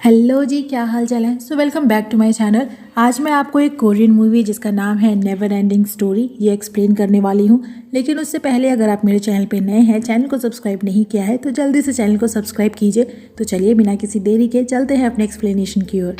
Hello जी, क्या हाल चाल है। Welcome back to my channel. आज मैं आपको एक कोरियन मूवी जिसका नाम है नेवर एंडिंग स्टोरी ये एक्सप्लेन करने वाली हूँ। लेकिन उससे पहले अगर आप मेरे चैनल पे नए हैं, चैनल को सब्सक्राइब नहीं किया है तो जल्दी से चैनल को सब्सक्राइब कीजिए। तो चलिए बिना किसी देरी के चलते हैं अपने एक्सप्लेनेशन की ओर।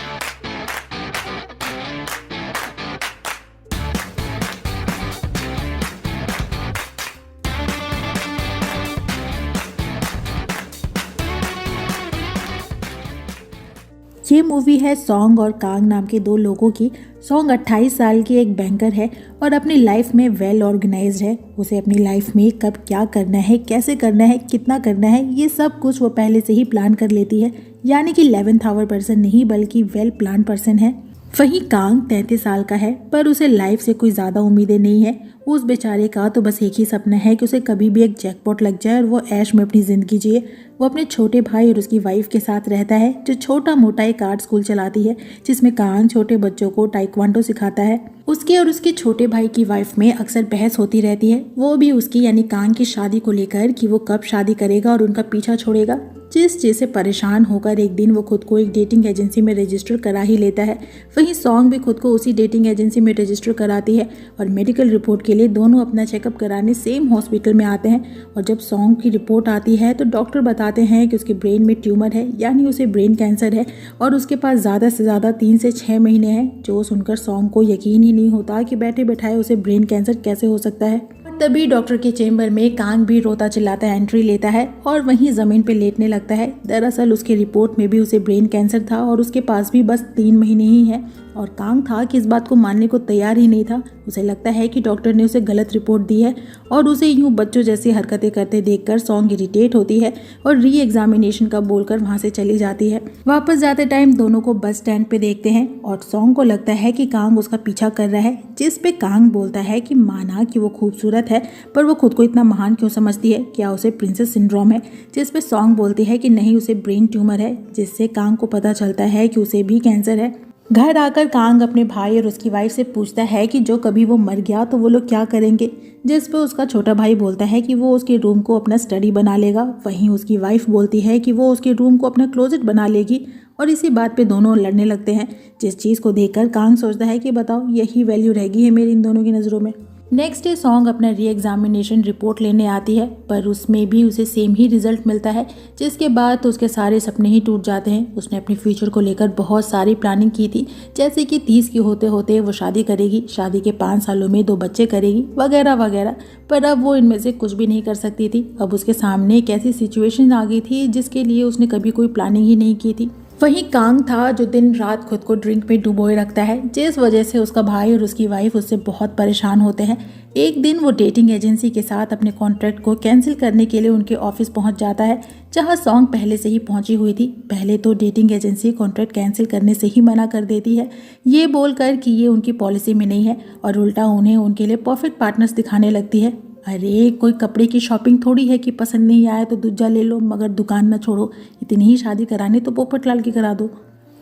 ये मूवी है सॉन्ग और कांग नाम के दो लोगों की। सॉन्ग 28 साल की एक बैंकर है और अपनी लाइफ में वेल ऑर्गेनाइज्ड है। उसे अपनी लाइफ में कब क्या करना है, कैसे करना है, कितना करना है, ये सब कुछ वो पहले से ही प्लान कर लेती है। यानी कि 11th आवर पर्सन नहीं बल्कि वेल प्लान पर्सन है। वहीं कांग 33 साल का है पर उसे लाइफ से कोई ज़्यादा उम्मीदें नहीं है। उस बेचारे का तो बस एक ही सपना है कि उसे कभी भी एक जैकपॉट लग जाए और वो ऐश में अपनी ज़िंदगी जिए। वो अपने छोटे भाई और उसकी वाइफ के साथ रहता है जो छोटा मोटा एक आर्ट स्कूल चलाती है जिसमें कांग छोटे बच्चों को टाइक्वांडो सिखाता है। उसके और उसके छोटे भाई की वाइफ में अक्सर बहस होती रहती है, वो भी उसकी यानी कांग की शादी को लेकर कि वो कब शादी करेगा और उनका पीछा छोड़ेगा। जिस चीज़ से परेशान होकर एक दिन वो खुद को एक डेटिंग एजेंसी में रजिस्टर करा ही लेता है। वहीं सॉन्ग भी खुद को उसी डेटिंग एजेंसी में रजिस्टर कराती है और मेडिकल रिपोर्ट के लिए दोनों अपना चेकअप कराने सेम हॉस्पिटल में आते हैं। और जब सॉन्ग की रिपोर्ट आती है तो डॉक्टर बताते हैं कि उसके ब्रेन में ट्यूमर है, यानी उसे ब्रेन कैंसर है और उसके पास ज़्यादा से ज़्यादा 3 से 6 महीने हैं। जो सुनकर सॉन्ग को यकीन ही नहीं होता कि बैठे बैठाए उसे ब्रेन कैंसर कैसे हो सकता है। तभी डॉक्टर के चेम्बर में कांग भी रोता चिल्लाता एंट्री लेता है और वहीं जमीन पे लेटने लगता है। दरअसल उसकी रिपोर्ट में भी उसे ब्रेन कैंसर था और उसके पास भी बस 3 महीने ही है। और कांग था कि इस बात को मानने को तैयार ही नहीं था। उसे लगता है कि डॉक्टर ने उसे गलत रिपोर्ट दी है और उसे यूं बच्चों जैसी हरकतें करते देखकर सॉन्ग इरिटेट होती है और री एग्जामिनेशन का बोलकर वहां से चली जाती है। वापस जाते टाइम दोनों को बस स्टैंड पे देखते हैं और सॉन्ग को लगता है कि कांग उसका पीछा कर रहा है, जिस पे कांग बोलता है कि माना कि वो खूबसूरत है पर वो खुद को इतना महान क्यों समझती है, क्या उसे प्रिंसेस सिंड्रोम है। जिस पे सॉन्ग बोलती है कि नहीं, उसे ब्रेन ट्यूमर है, जिससे कांग को पता चलता है कि उसे भी कैंसर है। घर आकर कांग अपने भाई और उसकी वाइफ से पूछता है कि जो कभी वो मर गया तो वो लोग क्या करेंगे। जिस पे उसका छोटा भाई बोलता है कि वो उसके रूम को अपना स्टडी बना लेगा। वहीं उसकी वाइफ बोलती है कि वो उसके रूम को अपना क्लोजेट बना लेगी और इसी बात पे दोनों लड़ने लगते हैं। जिस चीज़ को देखकर कांग सोचता है कि बताओ यही वैल्यू रहेगी है मेरी इन दोनों की नज़रों में। नेक्स्ट डे सॉन्ग अपना री एग्जामिनेशन रिपोर्ट लेने आती है पर उसमें भी उसे सेम ही रिजल्ट मिलता है, जिसके बाद तो उसके सारे सपने ही टूट जाते हैं। उसने अपने फ्यूचर को लेकर बहुत सारी प्लानिंग की थी, जैसे कि 30 की होते होते वो शादी करेगी, शादी के 5 सालों में 2 बच्चे करेगी वगैरह वगैरह। पर अब वो इनमें से कुछ भी नहीं कर सकती थी। अब उसके सामने एक ऐसी सिचुएशन आ गई थी जिसके लिए उसने कभी कोई प्लानिंग ही नहीं की थी। वहीं कांग था जो दिन रात खुद को ड्रिंक में डुबोए रखता है, जिस वजह से उसका भाई और उसकी वाइफ उससे बहुत परेशान होते हैं। एक दिन वो डेटिंग एजेंसी के साथ अपने कॉन्ट्रैक्ट को कैंसिल करने के लिए उनके ऑफिस पहुंच जाता है, जहां सॉन्ग पहले से ही पहुंची हुई थी। पहले तो डेटिंग एजेंसी कॉन्ट्रैक्ट कैंसिल करने से ही मना कर देती है, ये बोलकर कि ये उनकी पॉलिसी में नहीं है, और उल्टा उन्हें उनके लिए परफेक्ट पार्टनर्स दिखाने लगती है। अरे कोई कपड़े की शॉपिंग थोड़ी है कि पसंद नहीं आया तो दूसरा ले लो, मगर दुकान ना छोड़ो। इतनी ही शादी करानी तो पोपट लाल की करा दो।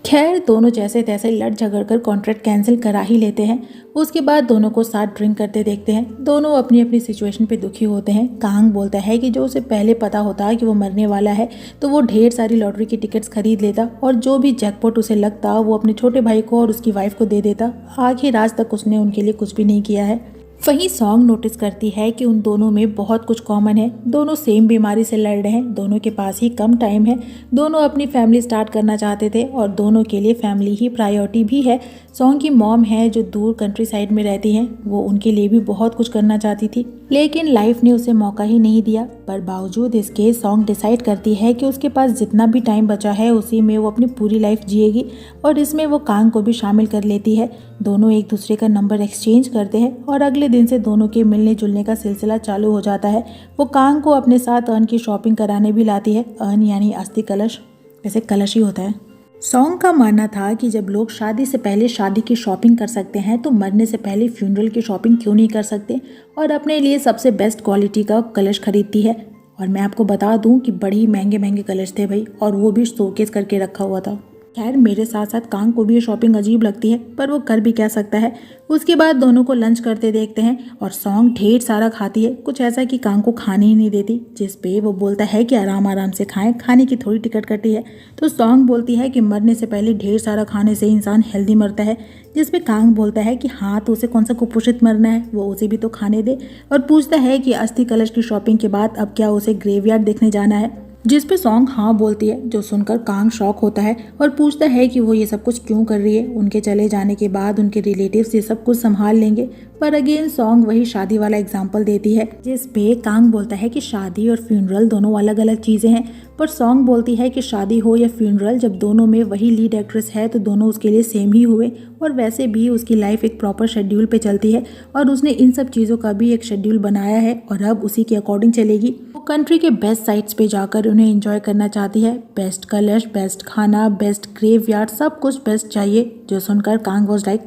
खैर दोनों जैसे तैसे लड़ झगड़ कर कॉन्ट्रैक्ट कैंसिल करा ही लेते हैं। उसके बाद दोनों को साथ ड्रिंक करते देखते हैं। दोनों अपनी अपनी सिचुएशन पे दुखी होते हैं। कांग बोलता है कि जो उसे पहले पता होता कि वो मरने वाला है तो वो ढेर सारी लॉटरी की टिकट्स खरीद लेता और जो भी जैकपॉट उसे लगता वो अपने छोटे भाई को और उसकी वाइफ को दे देता। आखिर आज तक उसने उनके लिए कुछ भी नहीं किया है। वहीं सॉन्ग नोटिस करती है कि उन दोनों में बहुत कुछ कॉमन है। दोनों सेम बीमारी से लड़ रहे हैं, दोनों के पास ही कम टाइम है, दोनों अपनी फैमिली स्टार्ट करना चाहते थे और दोनों के लिए फैमिली ही प्रायोरिटी भी है। सॉन्ग की मॉम है जो दूर कंट्री साइड में रहती हैं, वो उनके लिए भी बहुत कुछ करना चाहती थी, लेकिन लाइफ ने उसे मौका ही नहीं दिया। पर बावजूद इसके सॉन्ग डिसाइड करती है कि उसके पास जितना भी टाइम बचा है उसी में वो अपनी पूरी लाइफ जिएगी और इसमें वो कांग को भी शामिल कर लेती है। दोनों एक दूसरे का नंबर एक्सचेंज करते हैं और अगले दिन से दोनों के मिलने जुलने का सिलसिला चालू हो जाता है। वो कांग को अपने साथ अर्न की शॉपिंग कराने भी लाती है। अर्न यानी अस्थि कलश, वैसे कलश ही होता है। सॉन्ग का मानना था कि जब लोग शादी से पहले शादी की शॉपिंग कर सकते हैं तो मरने से पहले फ्यूनरल की शॉपिंग क्यों नहीं कर सकते, और अपने लिए सबसे बेस्ट क्वालिटी का कलश खरीदती है। और मैं आपको बता दूं कि बड़े ही महंगे महंगे कलश थे भाई, और वो भी शोकेस करके रखा हुआ था। खैर मेरे साथ साथ कांग को भी ये शॉपिंग अजीब लगती है, पर वो कर भी क्या सकता है। उसके बाद दोनों को लंच करते देखते हैं और सॉन्ग ढेर सारा खाती है, कुछ ऐसा कि कांग को खाने ही नहीं देती, जिस पे वो बोलता है कि आराम आराम से खाएं, खाने की थोड़ी टिकट कटी है। तो सॉन्ग बोलती है कि मरने से पहले ढेर सारा खाने से इंसान हेल्दी मरता है, जिस पे कांग बोलता है कि हाँ तो उसे कौन सा कुपोषित मरना है, वो उसे भी तो खाने दे। और पूछता है कि अस्थि कलश की शॉपिंग के बाद अब क्या उसे ग्रेवयार्ड देखने जाना है, जिस पे सॉन्ग हाँ बोलती है, जो सुनकर कांग शॉक होता है और पूछता है कि वो ये सब कुछ क्यों कर रही है। उनके चले जाने के बाद उनके रिलेटिव्स ये सब कुछ संभाल लेंगे, पर अगेन सॉन्ग वही शादी वाला एग्जाम्पल देती है, जिस पे कांग बोलता है कि शादी और फ्यूनरल दोनों अलग अलग चीजें हैं। पर सॉन्ग बोलती है कि शादी हो या फ्यूनरल, जब दोनों में वही लीड एक्ट्रेस है तो दोनों उसके लिए सेम ही हुए, और वैसे भी उसकी लाइफ एक प्रॉपर शेड्यूल पे चलती है और उसने इन सब चीज़ों का भी एक शेड्यूल बनाया है और अब उसी के अकॉर्डिंग चलेगी। वो कंट्री के बेस्ट साइट्स पे जाकर उन्हें एंजॉय करना चाहती है, बेस्ट कलर्स, बेस्ट खाना, बेस्ट ग्रेवयार्ड, सब कुछ बेस्ट चाहिए। जो सुनकर कांग वाज लाइक,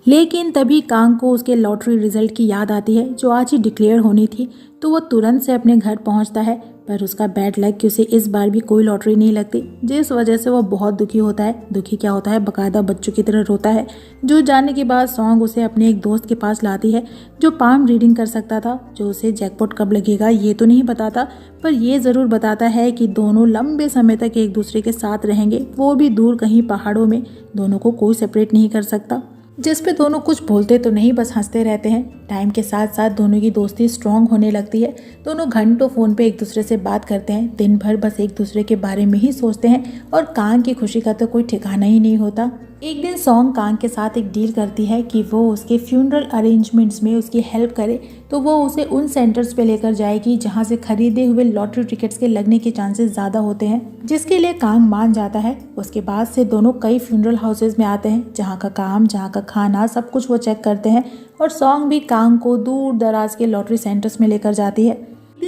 लेकिन तभी कांग को उसके लॉटरी रिजल्ट की याद आती है जो आज ही डिक्लेयर होनी थी। तो वो तुरंत से अपने घर पहुंचता है, पर उसका बैड लक कि उसे इस बार भी कोई लॉटरी नहीं लगती, जिस वजह से वो बहुत दुखी होता है। दुखी क्या होता है, बकायदा बच्चों की तरह रोता है। जो जाने के बाद सॉन्ग उसे अपने एक दोस्त के पास लाती है जो पाम रीडिंग कर सकता था, जो उसे जैकपॉट कब लगेगा ये तो नहीं बताता, पर ये ज़रूर बताता है कि दोनों लंबे समय तक एक दूसरे के साथ रहेंगे, वो भी दूर कहीं पहाड़ों में। दोनों को कोई सेपरेट नहीं कर सकता, जिस पे दोनों कुछ बोलते तो नहीं, बस हंसते रहते हैं। टाइम के साथ साथ दोनों की दोस्ती स्ट्रांग होने लगती है। दोनों घंटों फ़ोन पे एक दूसरे से बात करते हैं, दिन भर बस एक दूसरे के बारे में ही सोचते हैं और कांग की खुशी का तो कोई ठिकाना ही नहीं होता। एक दिन सॉन्ग कांग के साथ एक डील करती है कि वो उसके फ्यूनरल अरेंजमेंट्स में उसकी हेल्प करे, तो वो उसे उन सेंटर्स पे लेकर जाएगी जहाँ से खरीदे हुए लॉटरी टिकट्स के लगने के चांसेस ज़्यादा होते हैं, जिसके लिए कांग मान जाता है। उसके बाद से दोनों कई फ्यूनरल हाउसेज में आते हैं, जहाँ का काम, जहाँ का खाना, सब कुछ वो चेक करते हैं। और सॉन्ग भी कांग को दूर दराज के लॉटरी सेंटर्स में लेकर जाती है।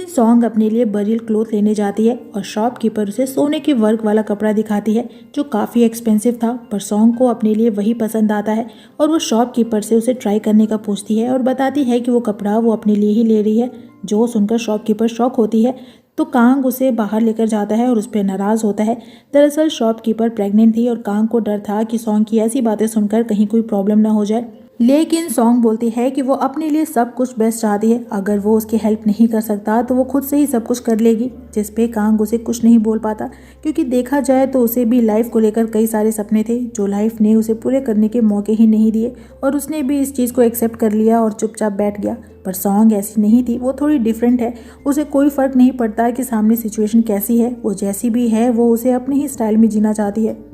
सॉन्ग अपने लिए बरियल क्लोथ लेने जाती है और शॉपकीपर उसे सोने के वर्क वाला कपड़ा दिखाती है जो काफ़ी एक्सपेंसिव था, पर सॉन्ग को अपने लिए वही पसंद आता है और वो शॉपकीपर से उसे ट्राई करने का पूछती है और बताती है कि वो कपड़ा वो अपने लिए ही ले रही है। जो सुनकर शॉपकीपर शॉक होती है, तो कांग उसे बाहर लेकर जाता है और उस पर नाराज़ होता है। दरअसल शॉपकीपर प्रेग्नेंट थी और कांग को डर था कि सॉन्ग की ऐसी बातें सुनकर कहीं कोई प्रॉब्लम ना हो जाए, लेकिन सॉन्ग बोलती है कि वो अपने लिए सब कुछ बेस्ट चाहती है, अगर वो उसकी हेल्प नहीं कर सकता तो वो खुद से ही सब कुछ कर लेगी। जिस पे कांग उसे कुछ नहीं बोल पाता, क्योंकि देखा जाए तो उसे भी लाइफ को लेकर कई सारे सपने थे जो लाइफ ने उसे पूरे करने के मौके ही नहीं दिए, और उसने भी इस चीज़ को एक्सेप्ट कर लिया और चुपचाप बैठ गया। पर सॉन्ग ऐसी नहीं थी, वो थोड़ी डिफरेंट है। उसे कोई फ़र्क नहीं पड़ता कि सामने सिचुएशन कैसी है, वो जैसी भी है वो उसे अपने ही स्टाइल में जीना चाहती है।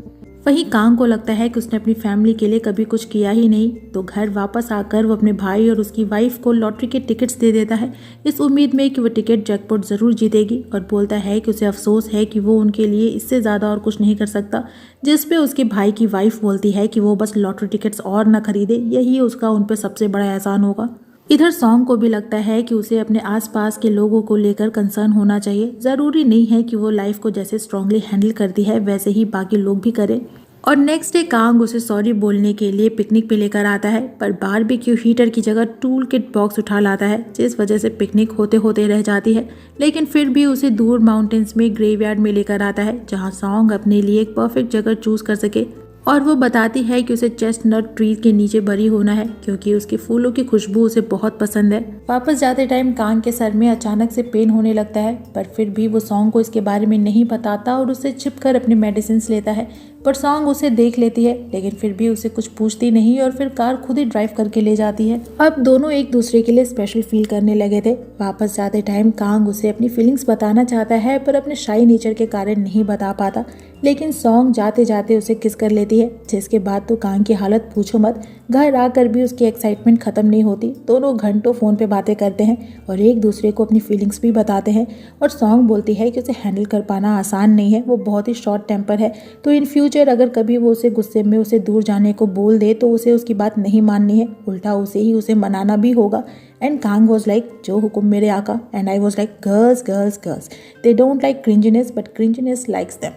वहीं कांग को लगता है कि उसने अपनी फैमिली के लिए कभी कुछ किया ही नहीं, तो घर वापस आकर वो अपने भाई और उसकी वाइफ को लॉटरी के टिकट्स दे देता है, इस उम्मीद में कि वो टिकट जैकपॉट ज़रूर जीतेगी, और बोलता है कि उसे अफसोस है कि वो उनके लिए इससे ज़्यादा और कुछ नहीं कर सकता। जिस पे उसके भाई की वाइफ बोलती है कि वो बस लॉटरी टिकट्स और ना खरीदे, यही उसका उन पर सबसे बड़ा एहसान होगा। इधर सॉन्ग को भी लगता है कि उसे अपने आसपास के लोगों को लेकर कंसर्न होना चाहिए। ज़रूरी नहीं है कि वो लाइफ को जैसे स्ट्रांगली हैंडल करती है वैसे ही बाकी लोग भी करें। और नेक्स्ट डे कांग उसे सॉरी बोलने के लिए पिकनिक पे लेकर आता है, पर बारबेक्यू हीटर की जगह टूल किट बॉक्स उठा लाता है, जिस वजह से पिकनिक होते होते रह जाती है। लेकिन फिर भी उसे दूर माउंटेन्स में ग्रेवयार्ड में लेकर आता है, जहाँ सॉन्ग अपने लिए एक परफेक्ट जगह चूज कर सके। और वो बताती है कि उसे चेस्टनट ट्री के नीचे बरी होना है, क्योंकि उसके फूलों की खुशबू उसे बहुत पसंद है। वापस जाते टाइम कांग के सर में अचानक से पेन होने लगता है, पर फिर भी वो सॉन्ग को इसके बारे में नहीं बताता और उससे छिपकर अपने मेडिसिन लेता है। पर सॉन्ग उसे देख लेती है, लेकिन फिर भी उसे कुछ पूछती नहीं और फिर कार खुद ही ड्राइव करके ले जाती है। अब दोनों एक दूसरे के लिए स्पेशल फील करने लगे थे। वापस जाते टाइम कांग उसे अपनी फीलिंग्स बताना चाहता है, पर अपने शाई नेचर के कारण नहीं बता पाता, लेकिन सॉन्ग जाते जाते उसे किस कर लेती है, जिसके बाद तो कांग की हालत पूछो मत। घर आकर भी उसकी एक्साइटमेंट खत्म नहीं होती। दोनों घंटों फोन पे बातें करते हैं और एक दूसरे को अपनी फीलिंग्स भी बताते हैं। और सॉन्ग बोलती है कि उसे हैंडल कर पाना आसान नहीं है, वो बहुत ही शॉर्ट टेम्पर है, तो इन फ्यूचर अगर कभी वो उसे गुस्से में उसे दूर जाने को बोल दे तो उसे उसकी बात नहीं माननी है, उल्टा उसे मनाना भी होगा। एंड कांग वॉज लाइक, जो हुक्म मेरे आका। And I was like, girls girls girls, they don't like cringiness but cringiness likes them.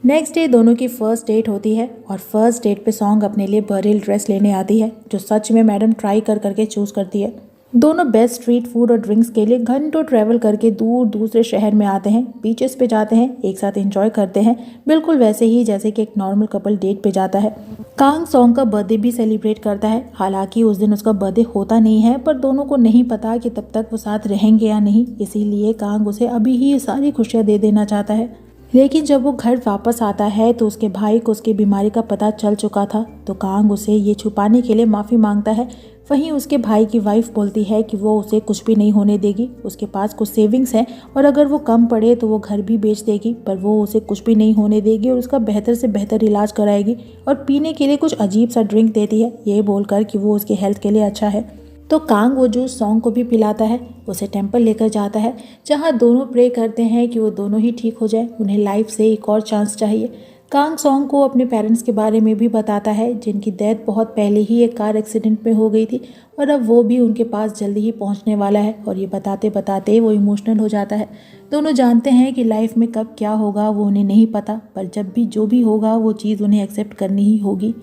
Next day दोनों की फर्स्ट डेट होती है और फर्स्ट डेट पे सॉन्ग अपने लिए बरियल ड्रेस लेने आती है, जो सच में मैडम ट्राई कर करके चूज करती है। दोनों बेस्ट स्ट्रीट फूड और ड्रिंक्स के लिए घंटों ट्रैवल करके दूर दूसरे शहर में आते हैं, बीचेस पे जाते हैं, एक साथ एंजॉय करते हैं, बिल्कुल वैसे ही जैसे कि एक नॉर्मल कपल डेट पे जाता है। कांग सॉन्ग का बर्थडे भी सेलिब्रेट करता है। हालांकि उस दिन उसका बर्थडे होता नहीं है, पर दोनों को नहीं पता कि तब तक वो साथ रहेंगे या नहीं, इसीलिए कांग उसे अभी ही सारी खुशियाँ दे देना चाहता है। लेकिन जब वो घर वापस आता है तो उसके भाई को उसकी बीमारी का पता चल चुका था, तो कांग उसे ये छुपाने के लिए माफ़ी मांगता है। वहीं उसके भाई की वाइफ बोलती है कि वो उसे कुछ भी नहीं होने देगी, उसके पास कुछ सेविंग्स हैं और अगर वो कम पड़े तो वो घर भी बेच देगी, पर वो उसे कुछ भी नहीं होने देगी और उसका बेहतर से बेहतर इलाज कराएगी और पीने के लिए कुछ अजीब सा ड्रिंक देती है, ये बोलकर कि वो उसके हेल्थ के लिए अच्छा है। तो कांग वो जूस सॉन्ग को भी पिलाता है, उसे टेम्पल लेकर जाता है जहाँ दोनों प्रे करते हैं कि वो दोनों ही ठीक हो जाए, उन्हें लाइफ से एक और चांस चाहिए। कांग सॉन्ग को अपने पेरेंट्स के बारे में भी बताता है, जिनकी डेथ बहुत पहले ही एक कार एक्सीडेंट में हो गई थी और अब वो भी उनके पास जल्दी ही पहुंचने वाला है, और ये बताते बताते वो इमोशनल हो जाता है। दोनों जानते हैं कि लाइफ में कब क्या होगा वो उन्हें नहीं पता, पर जब भी जो भी होगा वो चीज़ उन्हें एक्सेप्ट करनी ही होगी।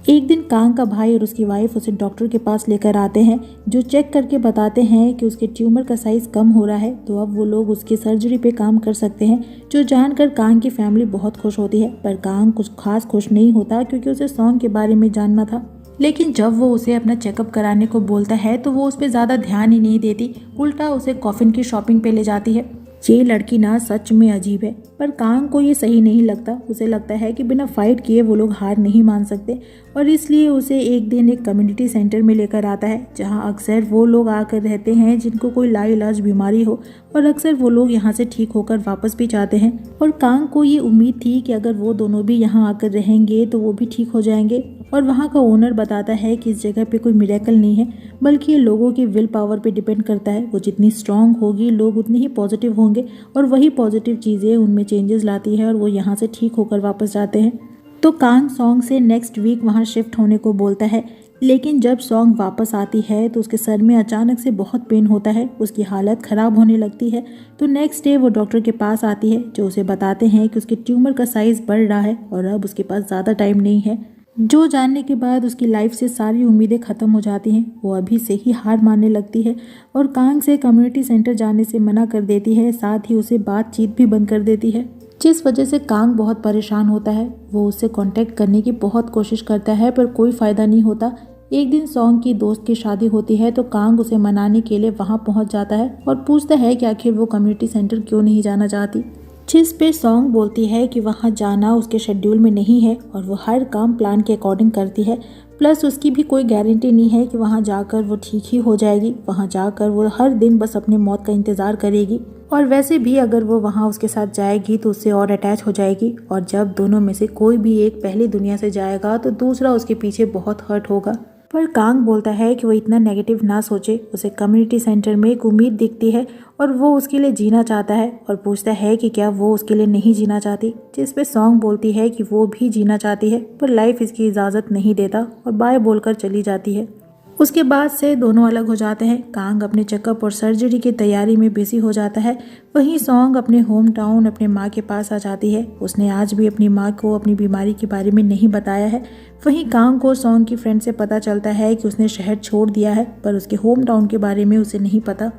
एक दिन कांग का भाई और उसकी वाइफ उसे डॉक्टर के पास लेकर आते हैं, जो चेक करके बताते हैं कि उसके ट्यूमर का साइज कम हो रहा है, तो अब वो लोग उसकी सर्जरी पे काम कर सकते हैं, जो जानकर कांग की फैमिली बहुत खुश होती है। पर कांग कुछ खास खुश नहीं होता, क्योंकि उसे सॉन्ग के बारे में जानना था। लेकिन जब वो उसे अपना चेकअप कराने को बोलता है तो वो उस पर ज़्यादा ध्यान ही नहीं देती, उल्टा उसे कॉफिन की शॉपिंग पे ले जाती है। ये लड़की ना सच में अजीब है, पर कांग को ये सही नहीं लगता। उसे लगता है कि बिना फाइट किए वो लोग हार नहीं मान सकते, और इसलिए उसे एक दिन एक कम्युनिटी सेंटर में लेकर आता है, जहां अक्सर वो लोग आकर रहते हैं जिनको कोई लाइलाज बीमारी हो, और अक्सर वो लोग यहाँ से ठीक होकर वापस भी जाते हैं। और कांग को ये उम्मीद थी कि अगर वो दोनों भी यहाँ आकर रहेंगे तो वो भी ठीक हो जाएंगे। और वहाँ का ओनर बताता है कि इस जगह पे कोई मिरेकल नहीं है, बल्कि ये लोगों की विल पावर पे डिपेंड करता है। वो जितनी स्ट्रांग होगी, लोग उतने ही पॉजिटिव होंगे, और वही पॉजिटिव चीज़ें उनमें चेंजेस लाती है और वो यहाँ से ठीक होकर वापस जाते हैं। तो कांग सॉन्ग से नेक्स्ट वीक वहाँ शिफ्ट होने को बोलता है, लेकिन जब सॉन्ग वापस आती है तो उसके सर में अचानक से बहुत पेन होता है, उसकी हालत ख़राब होने लगती है। तो नेक्स्ट डे वो डॉक्टर के पास आती है, जो उसे बताते हैं कि उसके ट्यूमर का साइज़ बढ़ रहा है और अब उसके पास ज़्यादा टाइम नहीं है। जो जानने के बाद उसकी लाइफ से सारी उम्मीदें ख़त्म हो जाती हैं। वो अभी से ही हार मानने लगती है और कांग से कम्युनिटी सेंटर जाने से मना कर देती है, साथ ही उसे बातचीत भी बंद कर देती है, जिस वजह से कांग बहुत परेशान होता है। वो उससे कांटेक्ट करने की बहुत कोशिश करता है, पर कोई फ़ायदा नहीं होता। एक दिन सॉन्ग की दोस्त की शादी होती है, तो कांग उसे मनाने के लिए वहाँ पहुँच जाता है और पूछता है कि आखिर वो कम्युनिटी सेंटर क्यों नहीं जाना चाहती, जिस पे सॉन्ग बोलती है कि वहाँ जाना उसके शेड्यूल में नहीं है और वो हर काम प्लान के अकॉर्डिंग करती है। प्लस उसकी भी कोई गारंटी नहीं है कि वहाँ जाकर वो ठीक ही हो जाएगी। वहाँ जाकर वो हर दिन बस अपनी मौत का इंतज़ार करेगी, और वैसे भी अगर वो वहाँ उसके साथ जाएगी तो उससे और अटैच हो जाएगी, और जब दोनों में से कोई भी एक पहली दुनिया से जाएगा तो दूसरा उसके पीछे बहुत हर्ट होगा। पर कांग बोलता है कि वो इतना नेगेटिव ना सोचे। उसे कम्युनिटी सेंटर में एक उम्मीद दिखती है और वो उसके लिए जीना चाहता है, और पूछता है कि क्या वो उसके लिए नहीं जीना चाहती, जिस पे सॉन्ग बोलती है कि वो भी जीना चाहती है, पर लाइफ इसकी इजाज़त नहीं देता और बाय बोलकर चली जाती है। उसके बाद से दोनों अलग हो जाते हैं। कांग अपने चेकअप और सर्जरी की तैयारी में बिजी हो जाता है, वहीं सॉन्ग अपने होम टाउन अपने माँ के पास आ जाती है। उसने आज भी अपनी माँ को अपनी बीमारी के बारे में नहीं बताया है। वहीं कांग को सॉन्ग की फ्रेंड से पता चलता है कि उसने शहर छोड़ दिया है, पर उसके होम टाउन के बारे में उसे नहीं पता।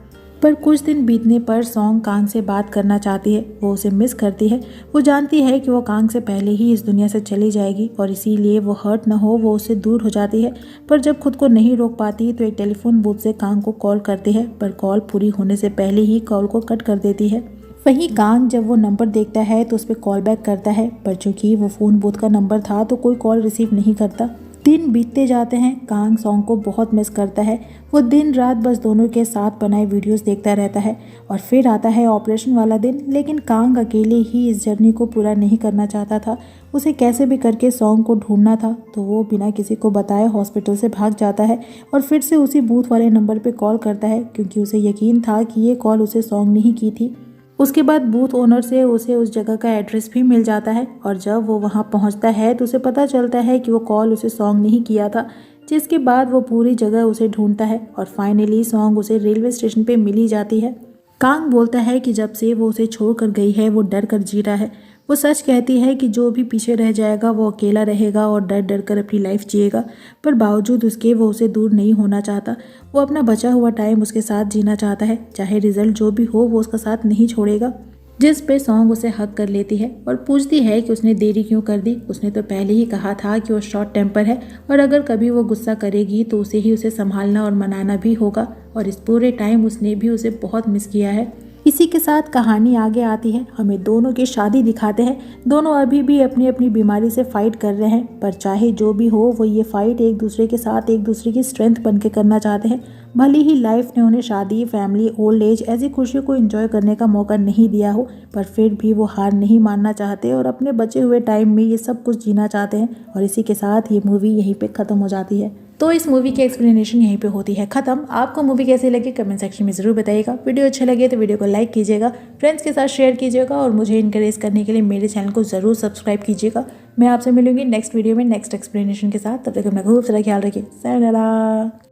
पर कुछ दिन बीतने पर सॉन्ग कांग से बात करना चाहती है, वो उसे मिस करती है। वो जानती है कि वो कांग से पहले ही इस दुनिया से चली जाएगी, और इसीलिए वो हर्ट ना हो वो उससे दूर हो जाती है। पर जब खुद को नहीं रोक पाती तो एक टेलीफोन बूथ से कांग को कॉल करती है, पर कॉल पूरी होने से पहले ही कॉल को कट कर देती है। वहीं कांग जब वो नंबर देखता है तो उस पर कॉल बैक करता है, पर चूंकि वो फ़ोन बूथ का नंबर था तो कोई कॉल रिसीव नहीं करता। दिन बीतते जाते हैं। कांग सॉन्ग को बहुत मिस करता है। वो दिन रात बस दोनों के साथ बनाए वीडियोस देखता रहता है। और फिर आता है ऑपरेशन वाला दिन, लेकिन कांग अकेले ही इस जर्नी को पूरा नहीं करना चाहता था। उसे कैसे भी करके सॉन्ग को ढूंढना था, तो वो बिना किसी को बताए हॉस्पिटल से भाग जाता है और फिर से उसी बूथ वाले नंबर पर कॉल करता है, क्योंकि उसे यकीन था कि ये कॉल उसे सॉन्ग नहीं की थी। उसके बाद बूथ ओनर से उसे उस जगह का एड्रेस भी मिल जाता है, और जब वो वहाँ पहुँचता है तो उसे पता चलता है कि वो कॉल उसे सॉन्ग नहीं किया था। जिसके बाद वो पूरी जगह उसे ढूंढता है और फाइनली सॉन्ग उसे रेलवे स्टेशन पे मिल ही जाती है। कांग बोलता है कि जब से वो उसे छोड़कर गई है वो डर कर जी रहा है। वो सच कहती है कि जो भी पीछे रह जाएगा वो अकेला रहेगा और डर डर कर अपनी लाइफ जिएगा, पर बावजूद उसके वो उसे दूर नहीं होना चाहता। वो अपना बचा हुआ टाइम उसके साथ जीना चाहता है, चाहे रिजल्ट जो भी हो वो उसका साथ नहीं छोड़ेगा। जिस पे सॉन्ग उसे हक कर लेती है और पूछती है कि उसने देरी क्यों कर दी। उसने तो पहले ही कहा था कि वो शॉर्ट टेम्पर है और अगर कभी वो गुस्सा करेगी तो उसे संभालना और मनाना भी होगा, और इस पूरे टाइम उसने भी उसे बहुत मिस किया है। इसी के साथ कहानी आगे आती है, हमें दोनों की शादी दिखाते हैं। दोनों अभी भी अपनी अपनी बीमारी से फाइट कर रहे हैं, पर चाहे जो भी हो वो ये फाइट एक दूसरे के साथ एक दूसरे की स्ट्रेंथ बन के करना चाहते हैं। भले ही लाइफ ने उन्हें शादी, फैमिली, ओल्ड एज ऐसी खुशियों को एंजॉय करने का मौका नहीं दिया हो, पर फिर भी वो हार नहीं मानना चाहते और अपने बचे हुए टाइम में ये सब कुछ जीना चाहते हैं। और इसी के साथ ये मूवी यहीं पे ख़त्म हो जाती है। तो इस मूवी की एक्सप्लेनेशन यहीं पे होती है ख़त्म। आपको मूवी कैसी लगी कमेंट सेक्शन में ज़रूर बताइएगा। वीडियो अच्छा लगे तो वीडियो को लाइक कीजिएगा, फ्रेंड्स के साथ शेयर कीजिएगा और मुझे इनकरेज करने के लिए मेरे चैनल को ज़रूर सब्सक्राइब कीजिएगा। मैं आपसे मिलूंगी नेक्स्ट वीडियो में नेक्स्ट एक्सप्लेनेशन के साथ। तब तक अपना खूब सारा ख्याल रखिए। सायोनारा।